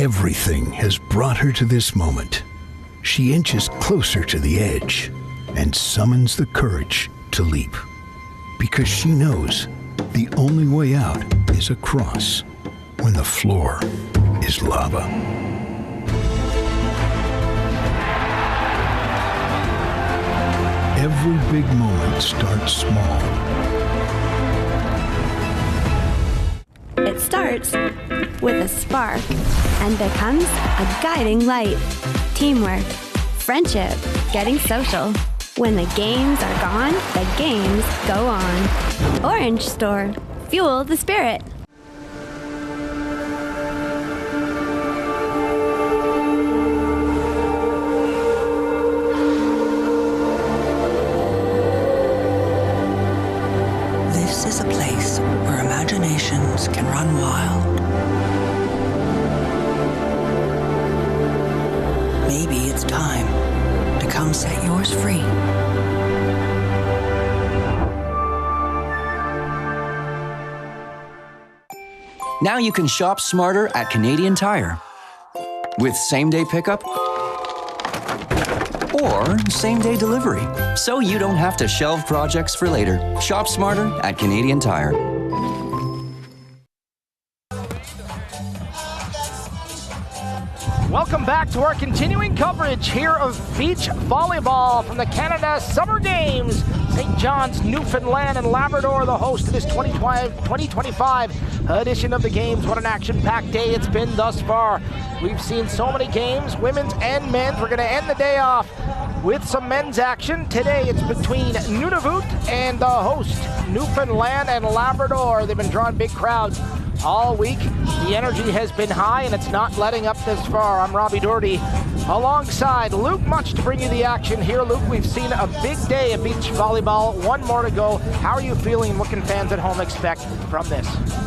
Everything has brought her to this moment. She inches closer to the edge and summons the courage to leap. Because she knows the only way out is across when the floor is lava. Every big moment starts small. It starts with a spark and becomes a guiding light. Teamwork, friendship, getting social. When the games are gone, the games go on. Orange Store. Fuel the spirit. This is a place where imaginations can run wild. Maybe it's time to come set yours free. Now you can shop smarter at Canadian Tire. With same-day pickup or same-day delivery. So you don't have to shelve projects for later. Shop smarter at Canadian Tire. Welcome back to our continuing coverage here of beach volleyball from the Canada Summer Games. St. John's, Newfoundland and Labrador, the host of this 2025 edition of the games. What an action-packed day it's been thus far. We've seen so many games, women's and men's. We're going to end the day off with some men's action. Today it's between Nunavut and the host, Newfoundland and Labrador. They've been drawing big crowds all week. The energy has been high and it's not letting up this far. I'm Robbie Doherty alongside Luke Much to bring you the action here. Luke, we've seen a big day of beach volleyball. One more to go. How are you feeling and what can fans at home expect from this?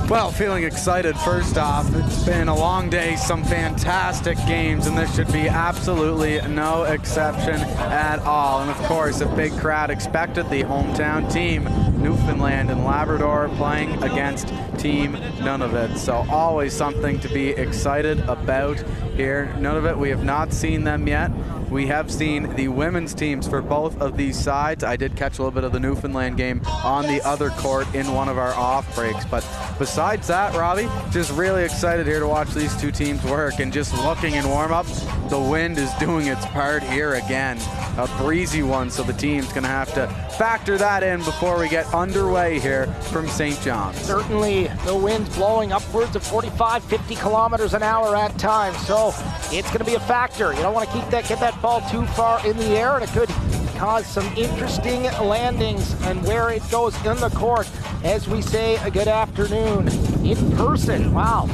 Well, feeling excited first off. It's been a long day, some fantastic games, and there should be absolutely no exception at all. And of course, a big crowd expected. The hometown team, Newfoundland and Labrador, playing against Team Nunavut. So always something to be excited about here. Nunavut, we have not seen them yet. We have seen the women's teams for both of these sides. I did catch a little bit of the Newfoundland game on the other court in one of our off breaks. But besides that, Robbie, just really excited here to watch these two teams work. And just looking in warm-up, the wind is doing its part here again. A breezy one, so the team's going to have to factor that in before we get underway here from St. John's. Certainly, the wind's blowing upwards of 45, 50 kilometers an hour at times, so it's going to be a factor. You don't want to get that ball too far in the air, and it could cause some interesting landings and where it goes in the court. As we say, a good afternoon in person. Wow.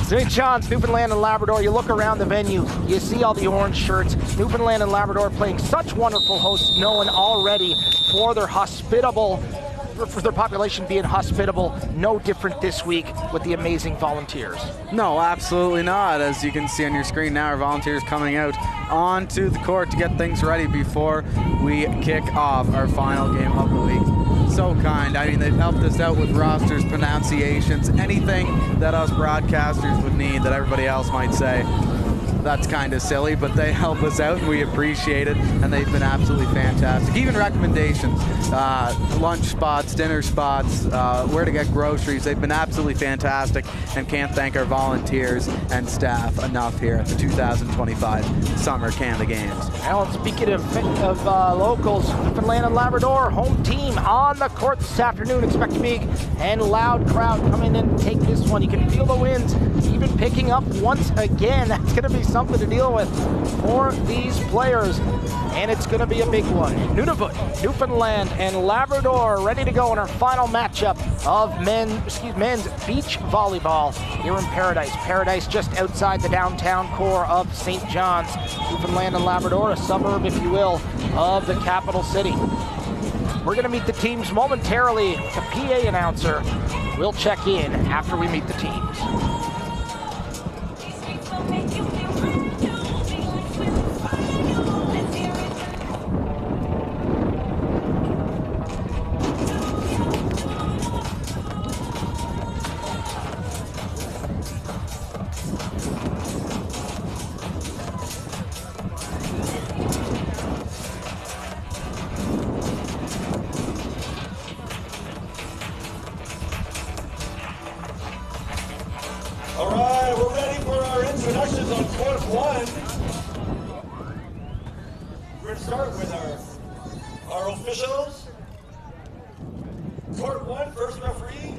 St. John's, Newfoundland and Labrador, you look around the venue, you see all the orange shirts. Newfoundland and Labrador playing such wonderful hosts, known already for their population being hospitable. No different this week with the amazing volunteers. No, absolutely not. As you can see on your screen now, our volunteers coming out onto the court to get things ready before we kick off our final game of the week. So kind. I mean, they've helped us out with rosters, pronunciations, anything that us broadcasters would need that everybody else might say. That's kind of silly, but they help us out and we appreciate it, and they've been absolutely fantastic. Even recommendations, lunch spots, dinner spots, where to get groceries, they've been absolutely fantastic, and can't thank our volunteers and staff enough here at the 2025 Summer Canada Games. Well, and speaking of locals, Newfoundland and Labrador, home team on the court this afternoon. Expect a big and loud crowd coming in to take this one. You can feel the winds even picking up once again. That's going to be something to deal with for these players, and it's going to be a big one. Nunavut, Newfoundland and Labrador ready to go in our final matchup of men's beach volleyball here in Paradise just outside the downtown core of St. John's. Newfoundland and Labrador, a suburb, if you will, of the capital city. We're going to meet the teams momentarily. The PA announcer will check in after we meet the teams. going to start with our officials. Court 1, first referee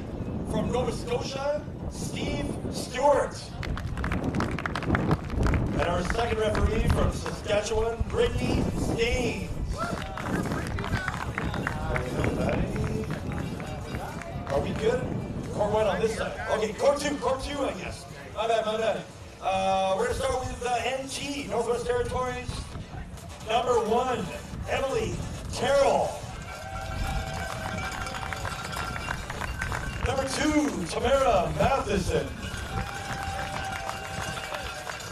from Nova Scotia, Steve Stewart. And our second referee from Saskatchewan, Brittany Staines. Are we good? Court 1 on this side. Okay, Court 2, I guess. My bad. We're going to start with NT, Northwest Territories. Number 1, Emily Terrell. Number 2, Tamara Matheson.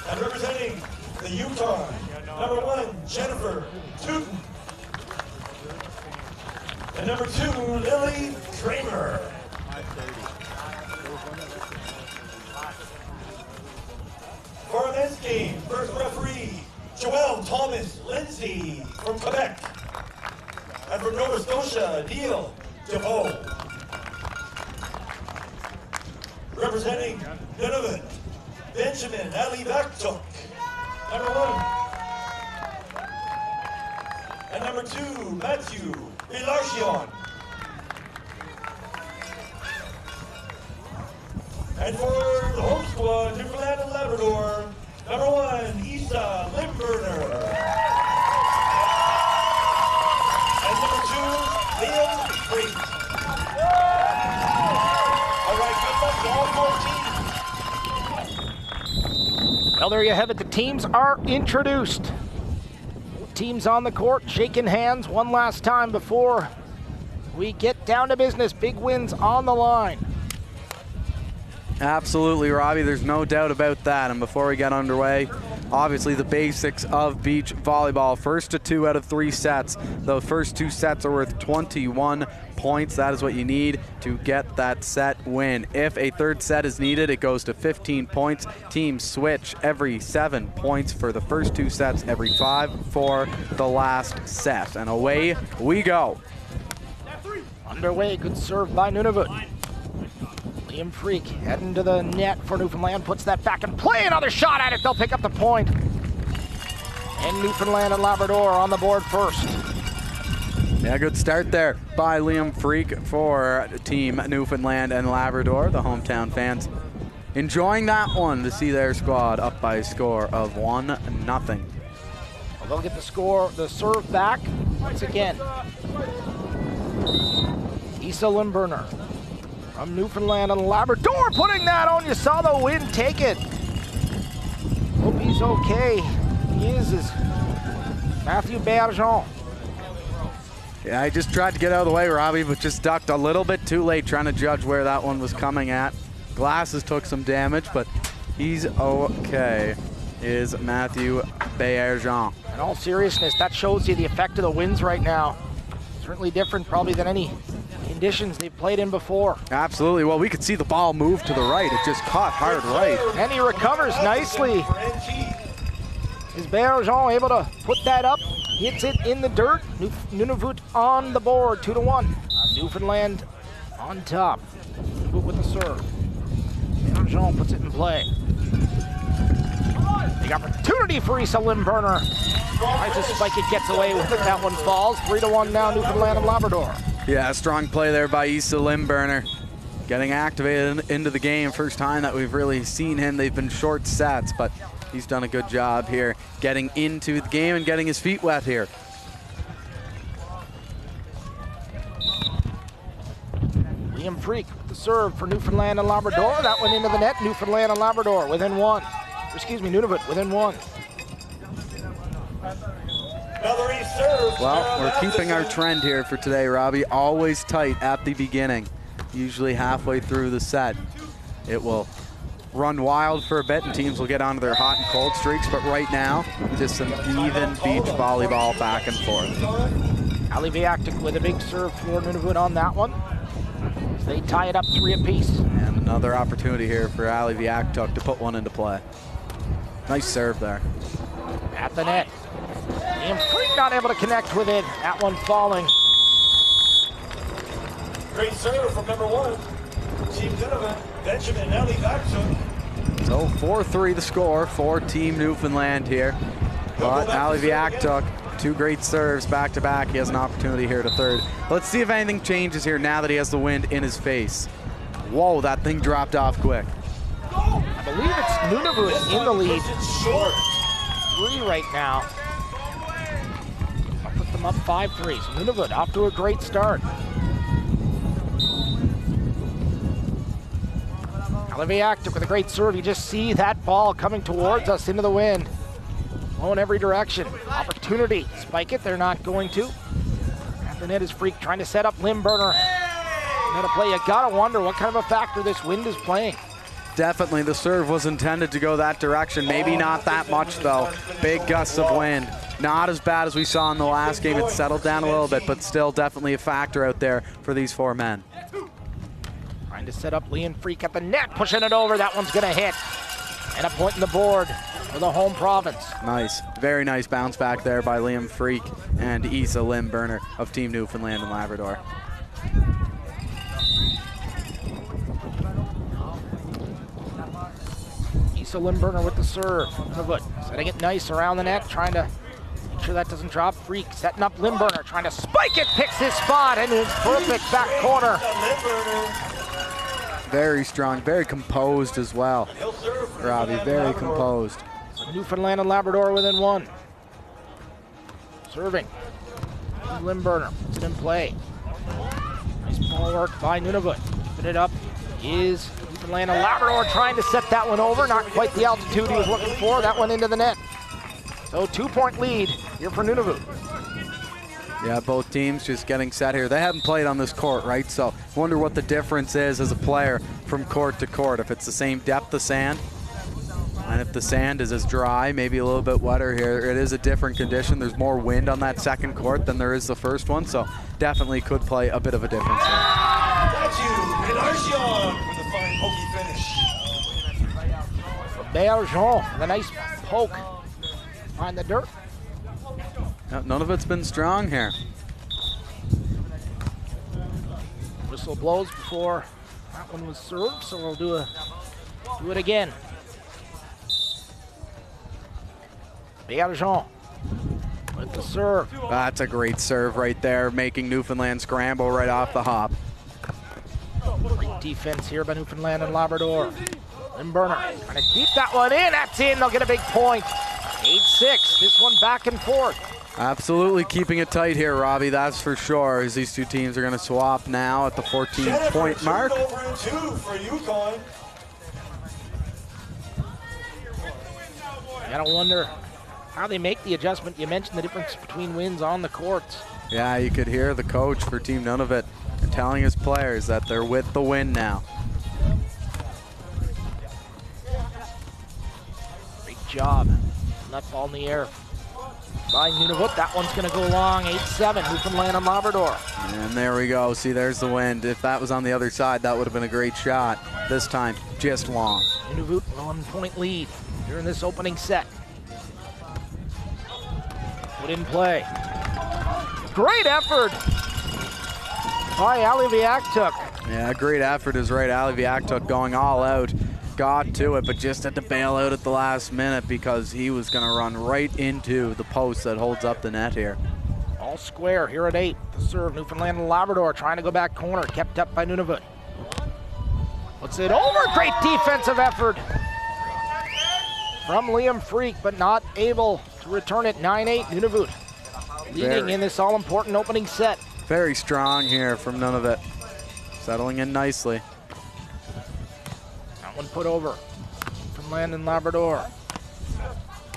And representing the Yukon, number 1, Jennifer Tooten. And number 2, Lily Kramer. For our men's game, first referee, Joelle Thomas Lindsay from Quebec. And from Nova Scotia, Neil DeVoe. Representing Nunavut, Benjamin Ali Baktuk, number 1. And number 2, Matthew Bilarchion. And for the home squad, Newfoundland and Labrador, number 1, Isa Limburner. And number 2, Liam Freak. All right, good luck to all 4 teams. Well, there you have it. The teams are introduced. Teams on the court, shaking hands one last time before we get down to business. Big wins on the line. Absolutely, Robbie. There's no doubt about that. And before we get underway, obviously the basics of beach volleyball. First to 2 out of 3 sets. The first 2 sets are worth 21 points. That is what you need to get that set win. If a third set is needed, it goes to 15 points. Teams switch every 7 points for the first 2 sets, every 5 for the last set. And away we go. Underway, good serve by Nunavut. Liam Freak heading to the net for Newfoundland, puts that back in play, another shot at it, they'll pick up the point. And Newfoundland and Labrador on the board first. Yeah, good start there by Liam Freak for Team Newfoundland and Labrador. The hometown fans enjoying that one to see their squad up by a score of 1-0. Well, they'll get the serve back once again. Isa Limburner from Newfoundland and Labrador putting that on. You saw the wind take it. Hope he's okay. He is Matthew Bergeron. Yeah, I just tried to get out of the way, Robbie, but just ducked a little bit too late trying to judge where that one was coming at. Glasses took some damage, but he's okay, is Matthew Bergeron. In all seriousness, that shows you the effect of the winds right now. Certainly different probably than any conditions they've played in before. Absolutely. Well, we could see the ball move to the right. It just caught hard right. And he recovers nicely. Is Bergeron able to put that up? Hits it in the dirt. Nunavut on the board, 2-1. Newfoundland on top. Nunavut with the serve. Bergeron puts it in play. Big opportunity for Isa Limburner. Tries to spike it, gets away with it. That one falls. 3-1 now, Newfoundland and Labrador. Yeah, strong play there by Isa Limburner. Getting activated into the game. First time that we've really seen him. They've been short sets, but he's done a good job here getting into the game and getting his feet wet here. Liam Freak with the serve for Newfoundland and Labrador. That went into the net. Newfoundland and Labrador within 1. Excuse me, Nunavut within 1. Well, we're keeping our trend here for today, Robbie. Always tight at the beginning. Usually halfway through the set, it will run wild for a bit and teams will get onto their hot and cold streaks, but right now, just some even beach volleyball back and forth. Ali Viaktic with a big serve for Nunavut on that one. They tie it up 3 apiece. And another opportunity here for Ali Viaktic to put one into play. Nice serve there. At the net. Liam Freak not able to connect with it. That one falling. Great serve from number 1. Team Nunavut, Benjamin Ali Baktuk. So 4-3 the score for Team Newfoundland here. But Aliviak took 2 great serves back-to-back. He has an opportunity here to third. Let's see if anything changes here now that he has the wind in his face. Whoa, that thing dropped off quick. I believe it's Nunavut in the lead. 3 right now. I'll put them up 5-3. So Nunavut off to a great start. Aliviak took with a great serve. You just see that ball coming towards us into the wind. Blowing every direction. Opportunity. Spike it. They're not going to. At the net is Freak trying to set up Limburner. Now to play. You gotta wonder what kind of a factor this wind is playing. Definitely the serve was intended to go that direction. Maybe not that much though. Big gusts of wind. Not as bad as we saw in the last game. It settled down a little bit, but still definitely a factor out there for these 4 men. Trying to set up Liam Freak at the net, pushing it over. That one's gonna hit. And a point in the board for the home province. Nice, very nice bounce back there by Liam Freak and Isa Limburner of Team Newfoundland and Labrador. Isa Limburner with the serve. Nunavut setting it nice around the net, trying to make sure that doesn't drop. Freak setting up Limburner, trying to spike it, picks his spot, and it's perfect back corner. Very strong, very composed as well. Robbie, very composed. So Newfoundland and Labrador within 1. Serving. Limburner puts it in play. Nice ball work by Nunavut. Put it up is Newfoundland and Labrador trying to set that one over. Not quite the altitude he was looking for. That one into the net. So 2-point lead here for Nunavut. Yeah, both teams just getting set here. They haven't played on this court, right? So wonder what the difference is as a player from court to court. If it's the same depth of sand, and if the sand is as dry, maybe a little bit wetter here, it is a different condition. There's more wind on that second court than there is the first one, so definitely could play a bit of a difference here. Thank you, Intermission, for the fine pokey finish. Bergeron, the nice poke on the dirt. None of it's been strong here. Whistle blows before that one was served, so we'll do it again. Bergeron with the serve. That's a great serve right there, making Newfoundland scramble right off the hop. Great defense here by Newfoundland and Labrador. Limburner trying to keep that one in. That's in. They'll get a big point. 8-6. This one back and forth. Absolutely keeping it tight here, Robbie, that's for sure, as these 2 teams are going to swap now at the 14-point mark. Over in 2 for Yukon. You gotta wonder how they make the adjustment. You mentioned the difference between wins on the courts. Yeah, you could hear the coach for Team Nunavut telling his players that they're with the wind now. Great job. That ball in the air by Nunavut. That one's going to go long. 8-7, Newfoundland and Labrador. And there we go. See, there's the wind. If that was on the other side, that would have been a great shot. This time, just long. Nunavut 1-point lead during this opening set. Put in play. Great effort by Aliviak. Yeah, great effort is right. Aliviak going all out. Got to it, but just had to bail out at the last minute because he was going to run right into the post that holds up the net here. All square here at 8. The serve, Newfoundland and Labrador trying to go back corner, kept up by Nunavut. Puts it over. Great defensive effort from Liam Freak, but not able to return it. 9-8, Nunavut leading in this all-important opening set. Very strong here from Nunavut. Settling in nicely. That one put over from Newfoundland and Labrador.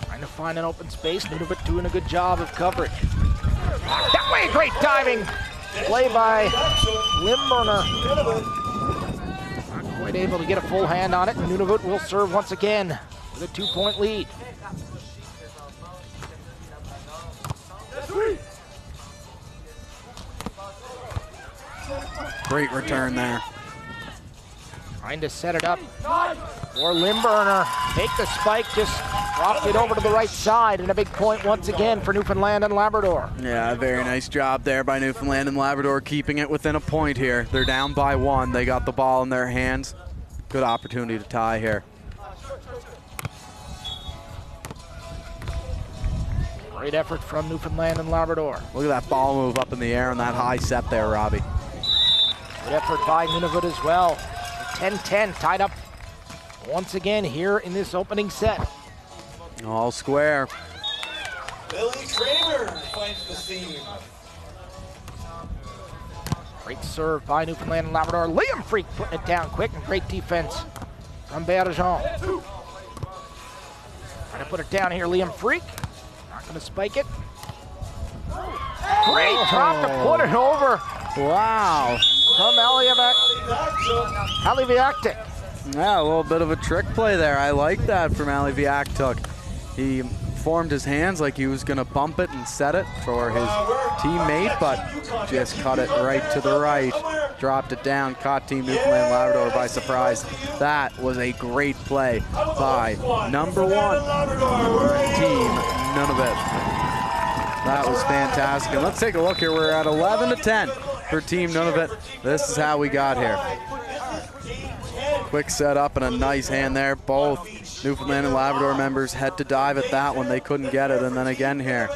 Trying to find an open space. Nunavut doing a good job of coverage. That way, great diving play by Limburner. Not quite able to get a full hand on it, and Nunavut will serve once again with a 2-point lead. Great return there. Trying to set it up for Limburner. Take the spike, just dropped it over to the right side, and a big point once again for Newfoundland and Labrador. Yeah, very nice job there by Newfoundland and Labrador, keeping it within a point here. They're down by 1. They got the ball in their hands. Good opportunity to tie here. Great effort from Newfoundland and Labrador. Look at that ball move up in the air on that high set there, Robbie. Good effort by Nunavut as well. 10-10, tied up once again here in this opening set. All square. Billy Kramer finds the seam. Great serve by Newfoundland and Labrador. Liam Freak putting it down quick, and great defense from Bergeron. Trying to put it down here, Liam Freak. Not going to spike it. Great drop to put it over. Wow. From Aliviaktik. Yeah, a little bit of a trick play there. I like that from Aliviaktik. He formed his hands like he was going to bump it and set it for his teammate, but just cut it right to the right. Dropped it down, caught Team Newfoundland Labrador by surprise. That was a great play by number 1, Team Nunavut. That was fantastic. And let's take a look here. We're at 11-10 for Team Nunavut. This is how we got here. Quick setup and a nice hand there. Both Newfoundland and Labrador members had to dive at that one. They couldn't get it. And then again here,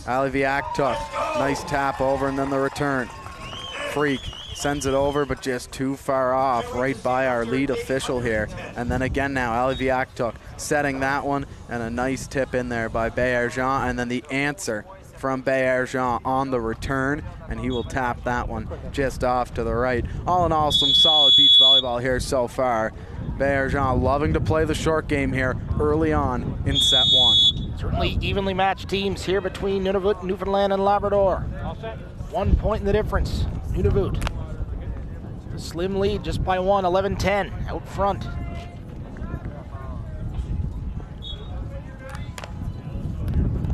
Aliviaktik, nice tap over and then the return. Freak sends it over, but just too far off, right by our lead official here. And then again now, Aliviaktik setting that one, and a nice tip in there by Bergeron, and then the answer from Bergeron on the return, and he will tap that one just off to the right. All in all, some solid beach volleyball here so far. Bergeron loving to play the short game here early on in set 1. Certainly evenly matched teams here between Nunavut, Newfoundland, and Labrador. 1 point in the difference. Nunavut, a slim lead just by 1, 11-10 out front.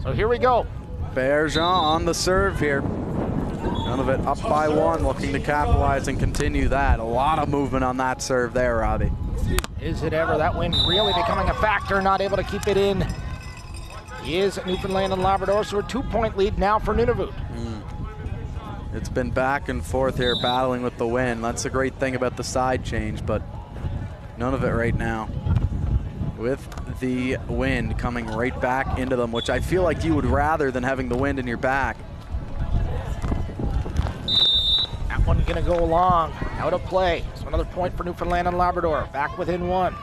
So here we go. Bergeron on the serve here. Nunavut up by 1, looking to capitalize and continue that. A lot of movement on that serve there, Robbie. Is it ever? That wind really becoming a factor, not able to keep it in. Is Newfoundland and Labrador, so a 2-point lead now for Nunavut. It's been back and forth here, battling with the wind. That's the great thing about the side change, but none of it right now. With the wind coming right back into them, which I feel like you would rather than having the wind in your back. That one gonna go long, out of play. So another point for Newfoundland and Labrador, back within 1.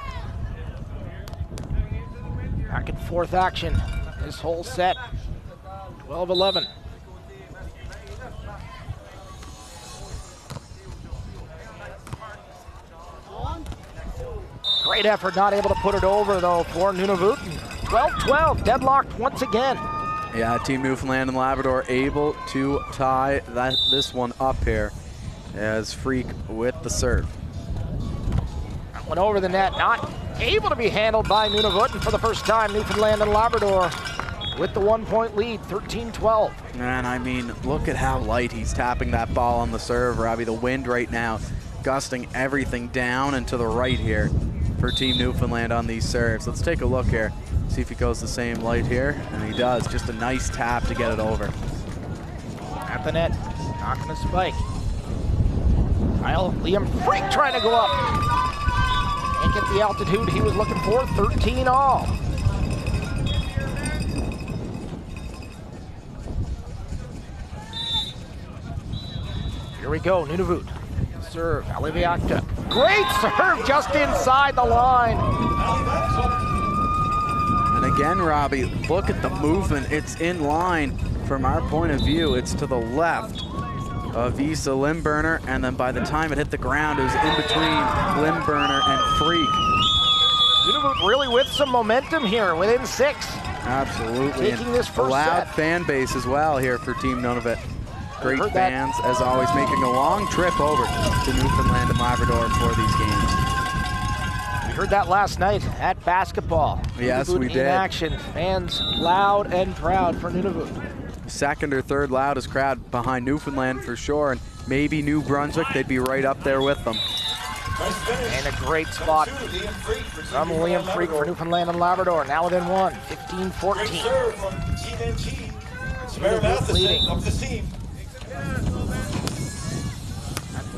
Back and forth action this whole set, 12-11. Great effort, not able to put it over though for Nunavut. 12-12, deadlocked once again. Yeah, Team Newfoundland and Labrador able to tie this one up here as Freak with the serve. That one over the net, not able to be handled by Nunavut, and for the first time, Newfoundland and Labrador with the 1-point lead, 13-12. Man, I mean, look at how light he's tapping that ball on the serve, Robbie. The wind right now gusting everything down and to the right here for Team Newfoundland on these serves. Let's take a look here, see if he goes the same light here, and he does. Just a nice tap to get it over. At the net, not gonna spike. Kyle Liam Freak trying to go up. Can't get the altitude he was looking for, 13 all. Here we go, Nunavut. Serve, Aliviaktik. Great serve just inside the line. And again, Robbie, look at the movement. It's in line from our point of view. It's to the left of Issa Limburner, and then by the time it hit the ground, it was in between Limburner and Freak. Nunavut really with some momentum here, within 6. Absolutely. Taking this first loud set. fan base as well here for Team Nunavut. Great fans, as always, making a long trip over to Newfoundland and Labrador for these games. We heard that last night at basketball. Yes, Nunavut we did. In action, fans loud and proud for Nunavut. Second or third loudest crowd behind Newfoundland for sure, and maybe New Brunswick, they'd be right up there with them. And a great spot from Liam Freak for Newfoundland and Labrador. Now within 1, 15-14. Serve from TNT. Samara Matheson up the seam.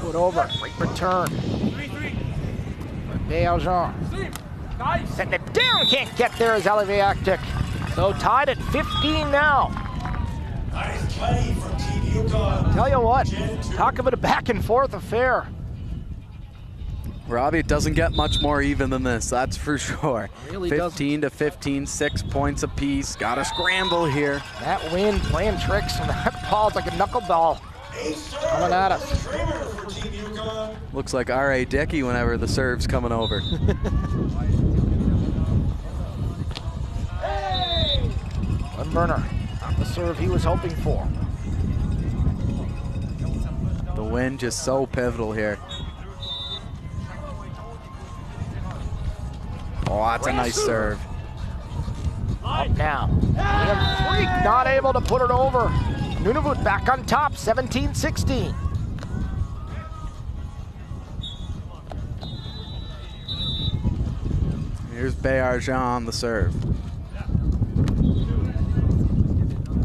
Put over, great return. Bergeron setting it down, can't get there as Aliviaktik So tied at 15 now. Nice play from Team Yukon. Tell you what, talk about a back and forth affair. Robbie, it doesn't get much more even than this, that's for sure. Really 15 to 15, 6 points apiece. Got a scramble here. That wind playing tricks, and that ball's like a knuckleball coming at us. For Team Yukon. Looks like R.A. Dickey whenever the serve's coming over. Limburner, not the serve he was hoping for. The wind just so pivotal here. Oh, that's a nice serve. Up now. Liam Freak not able to put it over. Nunavut back on top, 17-16. Here's Bayarjan on the serve.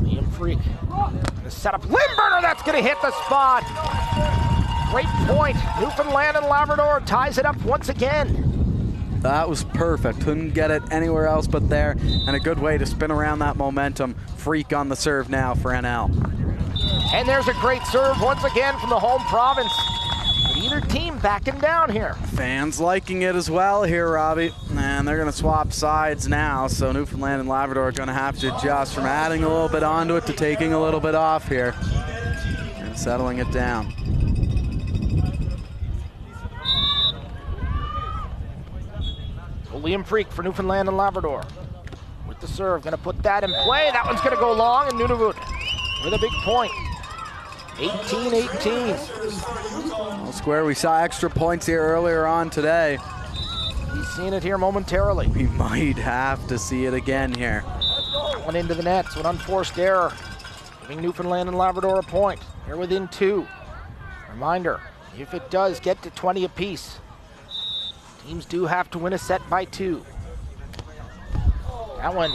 Liam Freak. The setup. Limburner, that's going to hit the spot. Great point. Newfoundland and Labrador ties it up once again. That was perfect. Couldn't get it anywhere else but there. And a good way to spin around that momentum. Freak on the serve now for NL. And there's a great serve once again from the home province. But either team backing down here. Fans liking it as well here, Robbie. And they're going to swap sides now. So Newfoundland and Labrador are going to have to adjust from adding a little bit onto it to taking a little bit off here. And settling it down. Liam Freak for Newfoundland and Labrador with the serve, going to put that in play. That one's going to go long, and Nunavut with a big point. 18-18. Well, Square, we saw extra points here earlier on today. He's seeing it here momentarily. We might have to see it again here. That one into the net, so an unforced error, giving Newfoundland and Labrador a point. They're within 2. Reminder, if it does get to 20 apiece, teams do have to win a set by 2. That one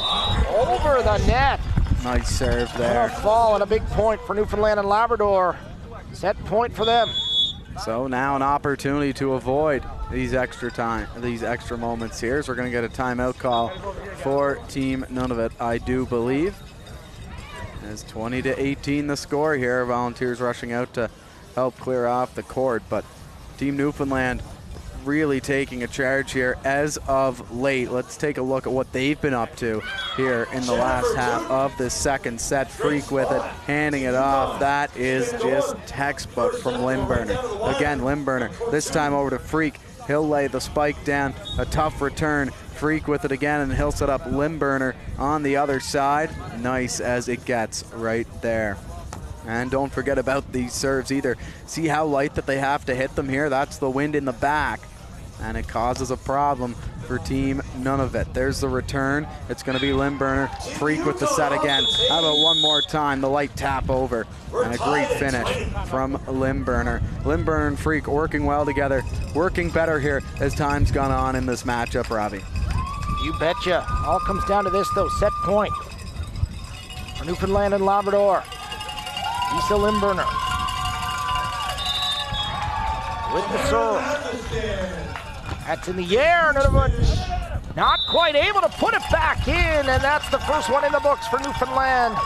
over the net. Nice serve What there. a fall and a big point for Newfoundland and Labrador. Set point for them. So now an opportunity to avoid these extra moments here. So we're going to get a timeout call for Team Nunavut, I do believe. It's 20-18 the score here. Volunteers rushing out to help clear off the court, but Team Newfoundland really taking a charge here as of late. Let's take a look at what they've been up to here in the last half of this second set. Freak with it, handing it off. That is just textbook from Limburner. Again, Limburner, this time over to Freak. He'll lay the spike down, a tough return. Freak with it again, and he'll set up Limburner on the other side. Nice as it gets right there. And don't forget about these serves either. See how light that they have to hit them here? That's the wind in the back. And it causes a problem for Team Nunavut. There's the return. It's going to be Limburner. Freak with the set again. How about one more time? The light tap over. And a great finish from Limburner. Limburner and Freak working well together. Working better here as time's gone on in this matchup, Robbie. You betcha. All comes down to this, though. Set point for Newfoundland and Labrador. Lisa Limburner with the serve. That's in the air. Nunavut not quite able to put it back in, and that's the first one in the books for Newfoundland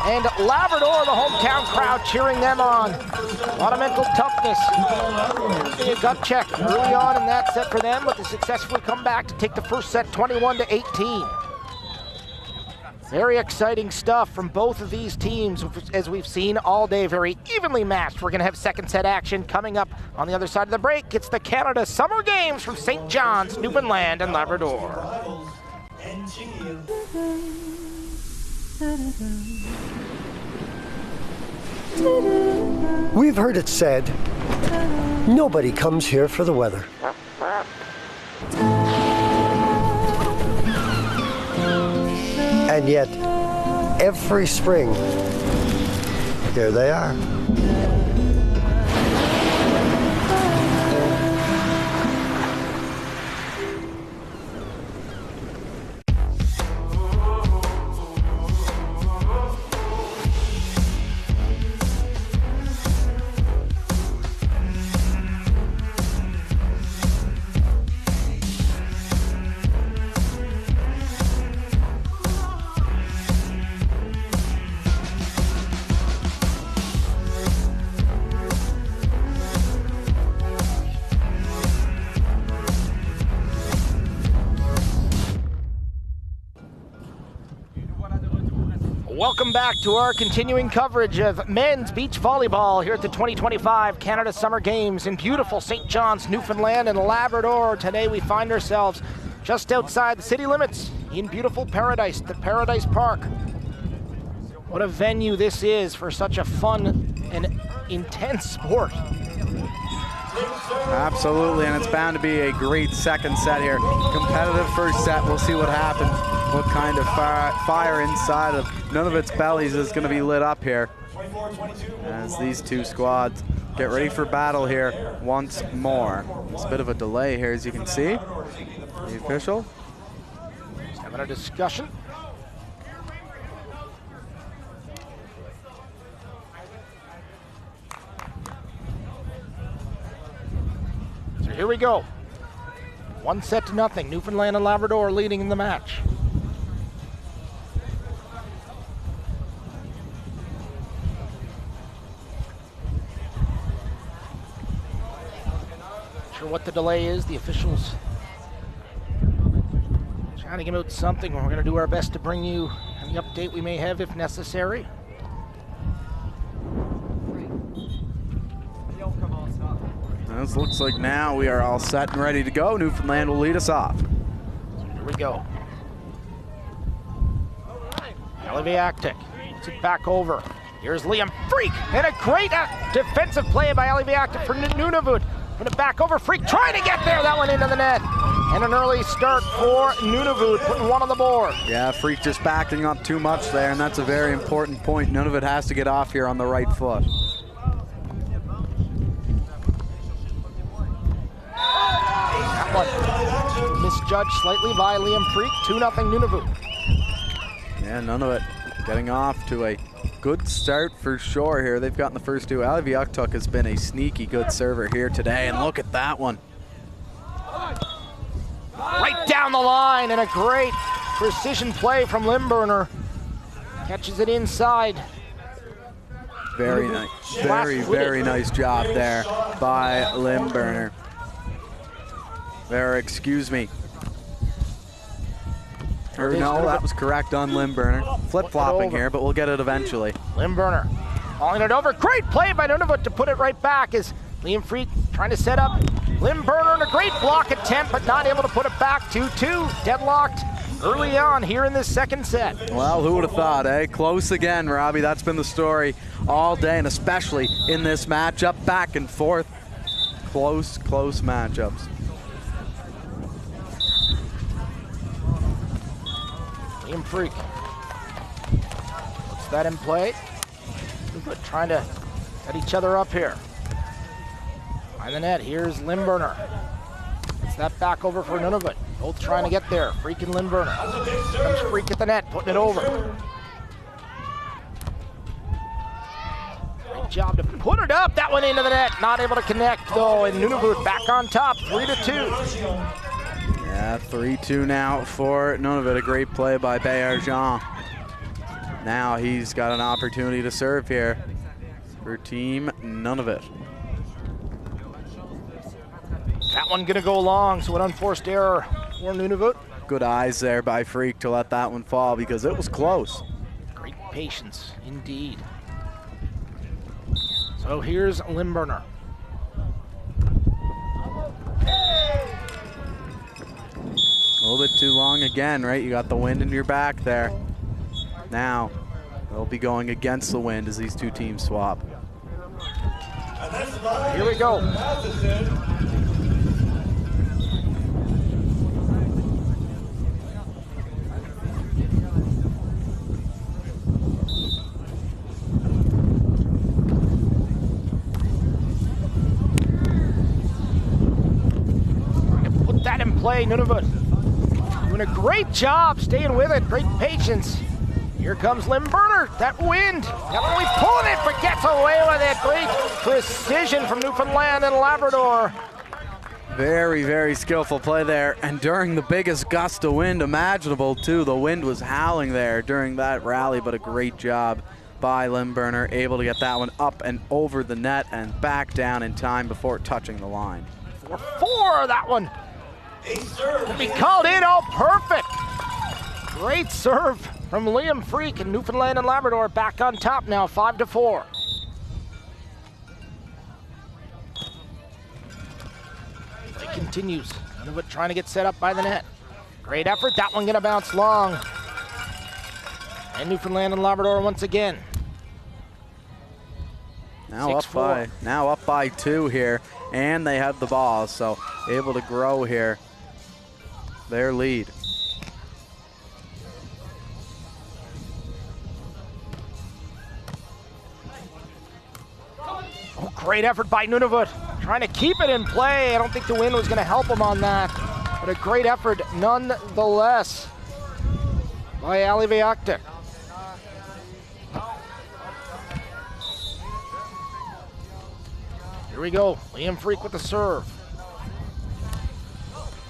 and Labrador. The hometown crowd cheering them on. A lot of mental toughness. A gut check early on in that set for them, but they successfully come back to take the first set 21-18. Very exciting stuff from both of these teams, as we've seen all day. Very evenly matched. We're going to have second set action coming up on the other side of the break. It's the Canada Summer Games from St. John's, Newfoundland and Labrador. We've heard it said, nobody comes here for the weather. And yet, every spring, here they are. Welcome back to our continuing coverage of men's beach volleyball here at the 2025 Canada Summer Games in beautiful St. John's, Newfoundland and Labrador. Today we find ourselves just outside the city limits in beautiful Paradise, the Paradise Park. What a venue this is for such a fun and intense sport. Absolutely, and it's bound to be a great second set here. Competitive first set, we'll see what happens. What kind of fire inside of Nunavut's bellies is going to be lit up here as these two squads get ready for battle here once more. There's a bit of a delay here, as you can see. The official having a discussion. So here we go. 1-0, Newfoundland and Labrador leading in the match. Not sure what the delay is. The officials trying to give out something. We're going to do our best to bring you any update we may have if necessary. This looks like now we are all set and ready to go. Newfoundland will lead us off. Here we go. Aliviactic puts it back over. Here's Liam Freak, and a great defensive play by Aliviactic for Nunavut. Put it back over, Freak trying to get there, that one into the net. And an early start for Nunavut, putting one on the board. Yeah, Freak just backing up too much there, and that's a very important point. Nunavut has to get off here on the right foot. Misjudged slightly by Liam Freak, 2-0 Nunavut. Yeah, Nunavut getting off to a good start for sure here. They've gotten the first two. Aliviactic has been a sneaky good server here today, and look at that one. Right down the line, and a great precision play from Limburner. Catches it inside. Very nice, very nice job there by Limburner. There, excuse me. Or no, that was correct on Limburner. Flip-flopping here, but we'll get it eventually. Limburner hauling it over. Great play by Nunavut to put it right back as Liam Freak trying to set up Limburner, and a great block attempt, but not able to put it back. 2-2, deadlocked early on here in this second set. Well, who would have thought, eh? Close again, Robbie. That's been the story all day, and especially in this matchup, back and forth. Close matchups. Liam Freak puts that in play. Nunavut trying to set each other up here. Behind the net, here's Limburner. It's that back over for Nunavut. Both trying to get there. Freak and Limburner. Comes Freak at the net, putting it over. Great job to put it up. That one into the net. Not able to connect though, and Nunavut back on top, 3-2. Yeah, 3-2 now for Nunavut. A great play by Bayarjean. Now he's got an opportunity to serve here for Team Nunavut. That one gonna go long, so an unforced error for Nunavut. Good eyes there by Freak to let that one fall because it was close. Great patience, indeed. So here's Limburner. A little bit too long again, right? You got the wind in your back there. Now, they'll be going against the wind as these two teams swap. Here we go. Put that in play, Nunavut. Doing a great job staying with it, great patience. Here comes Limburner, that wind. Definitely pulling it, but gets away with it. Great precision from Newfoundland and Labrador. Very skillful play there. And during the biggest gust of wind imaginable too, the wind was howling there during that rally, but a great job by Limburner, able to get that one up and over the net and back down in time before touching the line. 4-4, that one. Will be called in, all perfect. Great serve from Liam Freak, and Newfoundland and Labrador back on top now, 5-4. Play continues. Nunavut trying to get set up by the net. Great effort. That one going to bounce long. And Newfoundland and Labrador once again. Now up by 2 here, and they have the ball, so able to grow here their lead. Oh, great effort by Nunavut, trying to keep it in play. I don't think the wind was going to help them on that, but a great effort nonetheless by Aliviakta. Here we go, Liam Freak with the serve.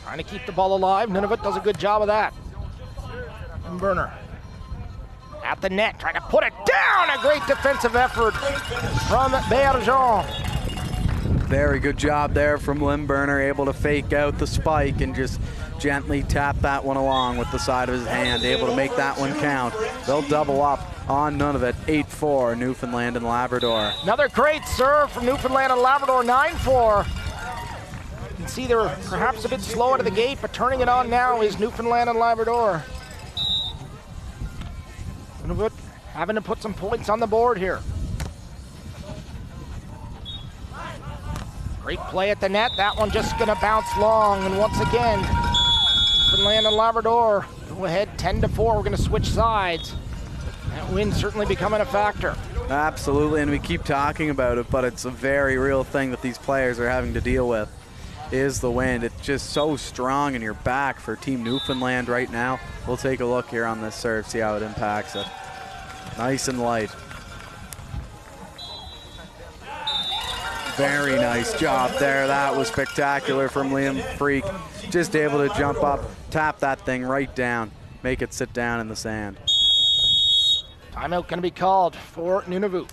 Trying to keep the ball alive. Nunavut does a good job of that. And Burner at the net, trying to put it down. A great defensive effort from Bergeron. Very good job there from Limburner, able to fake out the spike and just gently tap that one along with the side of his hand, able to make that one count. They'll double up on Nunavut, 8-4, Newfoundland and Labrador. Another great serve from Newfoundland and Labrador, 9-4. You can see they're perhaps a bit slow out of the gate, but turning it on now is Newfoundland and Labrador. Nunavut having to put some points on the board here. Great play at the net. That one just going to bounce long. And once again, Newfoundland and Labrador go ahead 10-4. We're going to switch sides. That wind certainly becoming a factor. Absolutely, and we keep talking about it, but it's a very real thing that these players are having to deal with, is the wind. It's just so strong in your back for Team Newfoundland right now. We'll take a look here on this serve, see how it impacts it. Nice and light. Very nice job there. That was spectacular from Liam Freak. Just able to jump up, tap that thing right down, make it sit down in the sand. Timeout going to be called for Nunavut.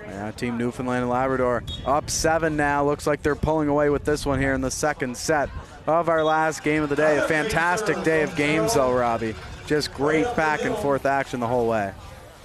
Yeah, Team Newfoundland and Labrador up 7 now. Looks like they're pulling away with this one here in the second set of our last game of the day. A fantastic day of games though, Robbie. Just great back and forth action the whole way.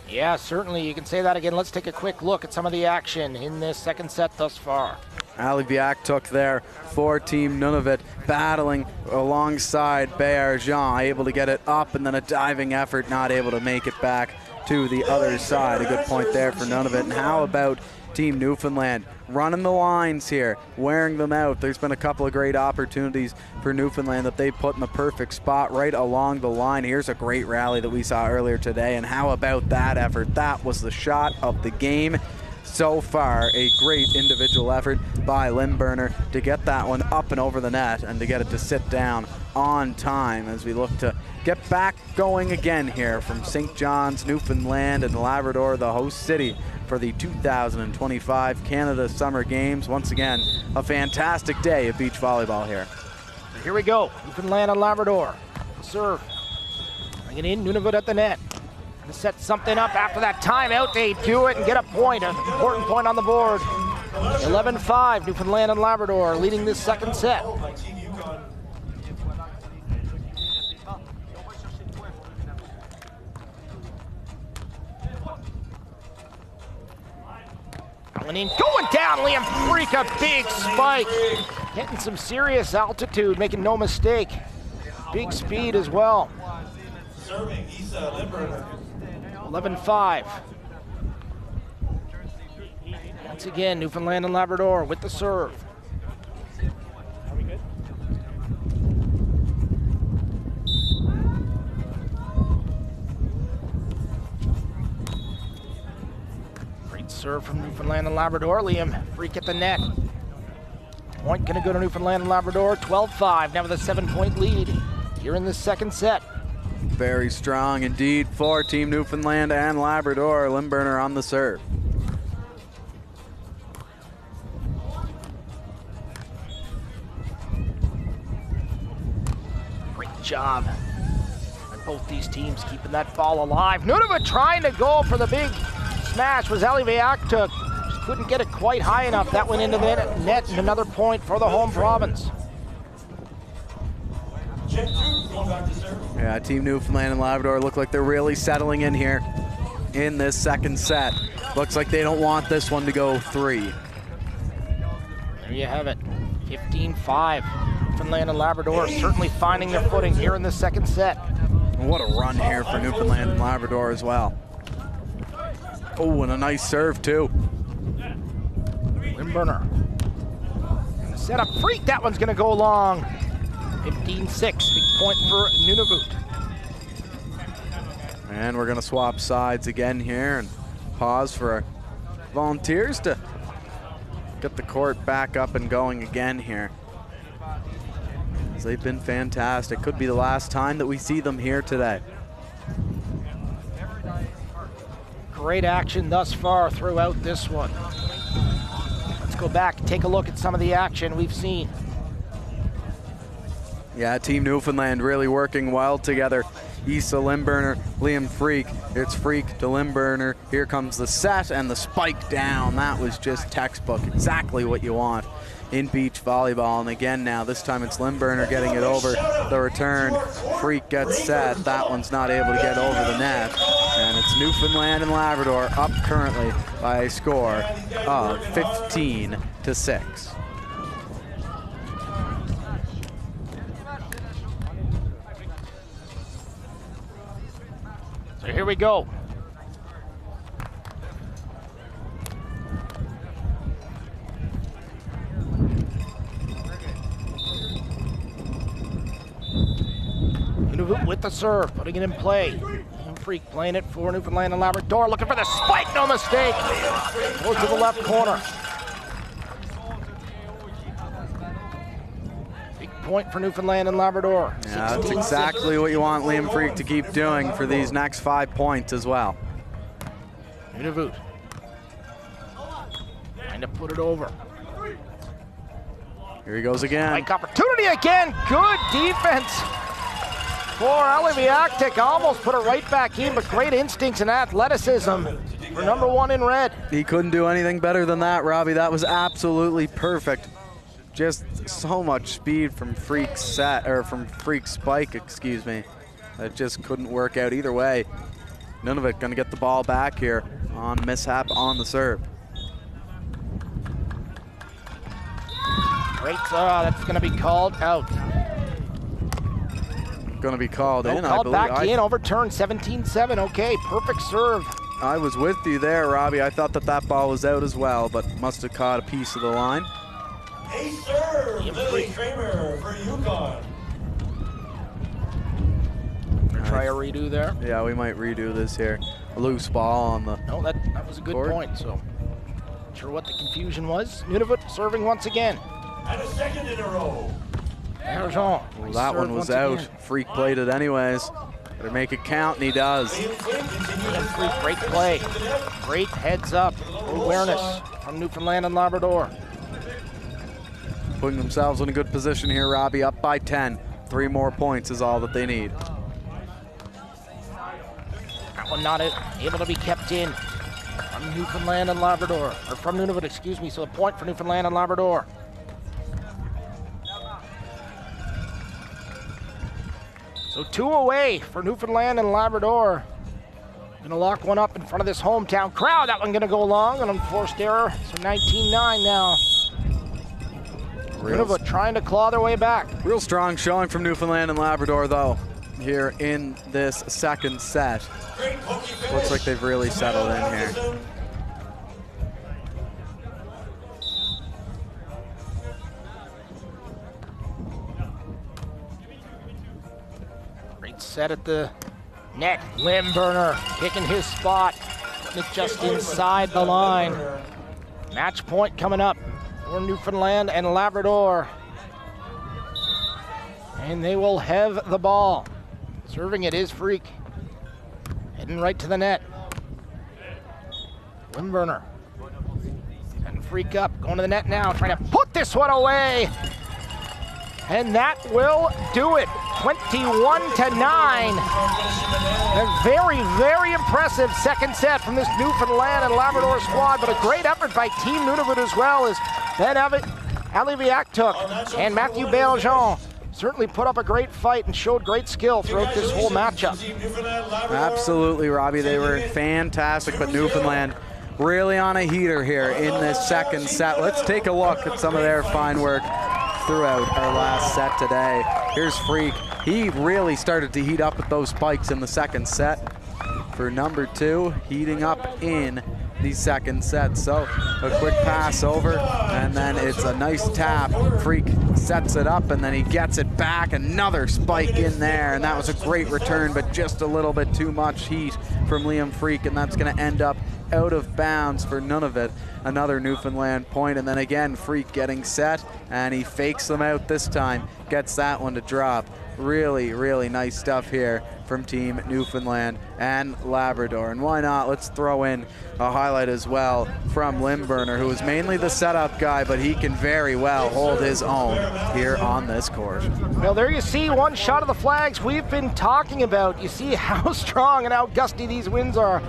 Yeah, certainly. You can say that again. Let's take a quick look at some of the action in this second set thus far. Aliviak took there for Team Nunavut, battling alongside Bergeron, able to get it up, and then a diving effort, not able to make it back to the other side. A good point there for Nunavut. And how about Team Newfoundland running the lines here, wearing them out? There's been a couple of great opportunities for Newfoundland that they put in the perfect spot right along the line. Here's a great rally that we saw earlier today, and how about that effort? That was the shot of the game so far. A great individual effort by Limburner to get that one up and over the net and to get it to sit down on time as we look to get back going again here from St. John's, Newfoundland and Labrador, the host city for the 2025 Canada Summer Games. Once again, a fantastic day of beach volleyball here. Here we go, Newfoundland and Labrador. Serve, bring it in, Nunavut at the net. To set something up after that timeout, they do it and get a point, an important point on the board. 11-5, Newfoundland and Labrador leading this second set. Going down, Liam Freak, a big spike. Getting some serious altitude, making no mistake. Big speed as well. Serving, he's Limburner. 11-5. Once again, Newfoundland and Labrador with the serve. Are we good? Great serve from Newfoundland and Labrador. Liam Freak at the net. Point gonna go to Newfoundland and Labrador. 12-5, now with a 7-point lead here in the second set. Very strong indeed for Team Newfoundland and Labrador. Limburner on the serve. Great job by both these teams keeping that ball alive. Nunavut trying to go for the big smash was Aliviakta. Just couldn't get it quite high enough. That went into the net and another point for the home province. Jet 2. going back to serve. Yeah, Team Newfoundland and Labrador look like they're really settling in here in this second set. Looks like they don't want this one to go 3. There you have it, 15-5. Newfoundland and Labrador certainly finding their footing here in the second set. What a run here for Newfoundland and Labrador as well. Oh, and a nice serve too. Limburner. Gonna set up Freak, that one's gonna go long. 15-6, big point for Nunavut. And we're gonna swap sides again here and pause for our Volunteers to get the court back up and going again here. They've been fantastic. Could be the last time that we see them here today. Great action thus far throughout this one. Let's go back and take a look at some of the action we've seen. Yeah, Team Newfoundland really working well together. Issa Limburner, Liam Freak. It's Freak to Limburner. Here comes the set and the spike down. That was just textbook, exactly what you want in beach volleyball. And again now, this time it's Limburner getting it over the return. Freak gets set. That one's not able to get over the net. And it's Newfoundland and Labrador up currently by a score of 15-6. So here we go. Nunavut with the serve, putting it in play. And Freak playing it for Newfoundland and Labrador, looking for the spike, no mistake. Goes to the left corner. Big point for Newfoundland and Labrador. Yeah, that's exactly what you want Liam Freak to keep doing for these next 5 points as well. Nunavut trying to put it over. Here he goes again. Spike opportunity again. Good defense for Aliviaktik. Almost put it right back in, but great instincts and athleticism for number 1 in red. He couldn't do anything better than that, Robbie. That was absolutely perfect. Just so much speed from Freak's set, or from Freak's spike, excuse me. That just couldn't work out either way. Nunavut gonna get the ball back here on mishap on the serve. Great, that's gonna be called out. Gonna be called in, I called believe. back in, overturned, 17-7, okay, perfect serve. I was with you there, Robbie. I thought that that ball was out as well, but must have caught a piece of the line. Hey, serve, Lily Kramer for Yukon. Try a redo there. Yeah, we might redo this here. A loose ball on the No, that was a good court. point, so not sure what the confusion was. Nunavut serving once again. And a second in a row. Argent. Well, that one was out. Freak played it anyways. Better make it count, and he does. Freak, great play. Great heads up awareness from Newfoundland and Labrador. Putting themselves in a good position here, Robbie, up by 10. 3 more points is all that they need. That one not able to be kept in from Newfoundland and Labrador, or from Nunavut, excuse me, so a point for Newfoundland and Labrador. So 2 away for Newfoundland and Labrador. Gonna lock one up in front of this hometown crowd. That one gonna go long, an unforced error. So 19-9 now. Nunavut trying to claw their way back. Real strong showing from Newfoundland and Labrador, though, here in this second set. Looks like they've really settled in here. Great set at the net. Limburner picking his spot. Just inside the line. Match point coming up for Newfoundland and Labrador. And they will have the ball. Serving it is Freak. Heading right to the net. Limburner. And Freak up, going to the net now, trying to put this one away. And that will do it. 21-9. A very, very impressive second set from this Newfoundland and Labrador squad, but a great effort by Team Nunavut as well, as Ben Aliviaktik and Matthew Beljean certainly put up a great fight and showed great skill throughout this whole matchup. Absolutely, Robbie. They were fantastic, but Newfoundland really on a heater here in this second set. Let's take a look at some of their fine work throughout our last set today. Here's Freak. He really started to heat up with those spikes in the second set. For number 2, heating up in the second set. So a quick pass over, and then it's a nice tap. Freak sets it up, and then he gets it back. Another spike in there, and that was a great return, but just a little bit too much heat from Liam Freak, and that's going to end up out of bounds for Nunavut. Another Newfoundland point, and then again Freak getting set, and he fakes them out this time, gets that one to drop. Really, really nice stuff here from Team Newfoundland and Labrador. And why not, let's throw in a highlight as well from Limburner, who is mainly the setup guy, but he can very well hold his own here on this court. Well, there you see one shot of the flags we've been talking about. You see how strong and how gusty these winds are.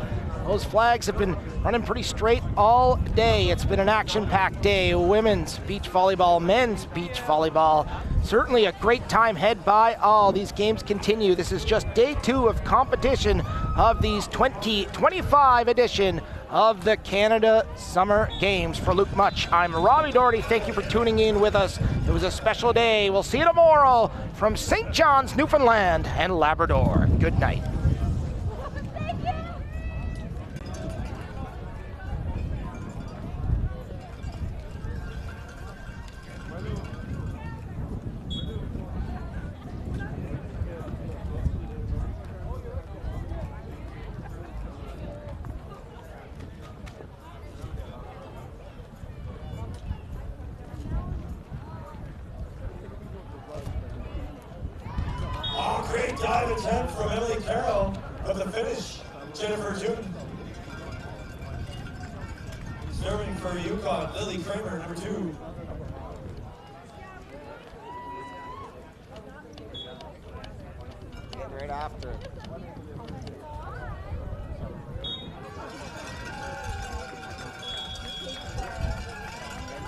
Those flags have been running pretty straight all day. It's been an action-packed day. Women's beach volleyball, men's beach volleyball. Certainly a great time had by all. These games continue. This is just day 2 of competition of these 2025 edition of the Canada Summer Games. For Luke Much, I'm Robbie Doherty. Thank you for tuning in with us. It was a special day. We'll see you tomorrow from St. John's, Newfoundland and Labrador. Good night. Great dive attempt from Emily Carroll, but the finish, Jennifer June. Serving for Yukon, Lily Kramer, number 2. And right after.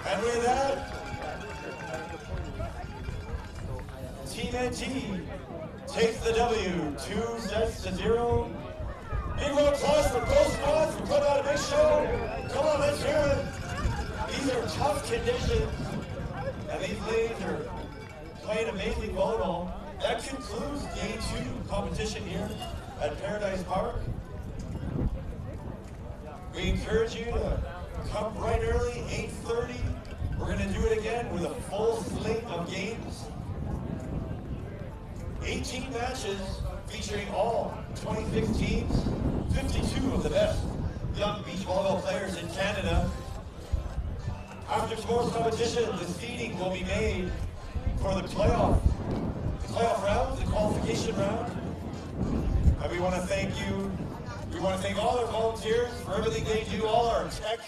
And with that, Team NT takes the W, 2-0. Big round of applause for both squads for putting on a big show. Come on, let's hear it. These are tough conditions, and these ladies are playing amazing volleyball. That concludes day 2 competition here at Paradise Park. We encourage you to come bright early, 8:30. We're going to do it again with a full slate of games. 18 matches featuring all 26 teams, 52 of the best young beach volleyball players in Canada. After tomorrow's competition, the seeding will be made for the playoff round, the qualification round. And we want to thank you. We want to thank all our volunteers for everything they do, all our tech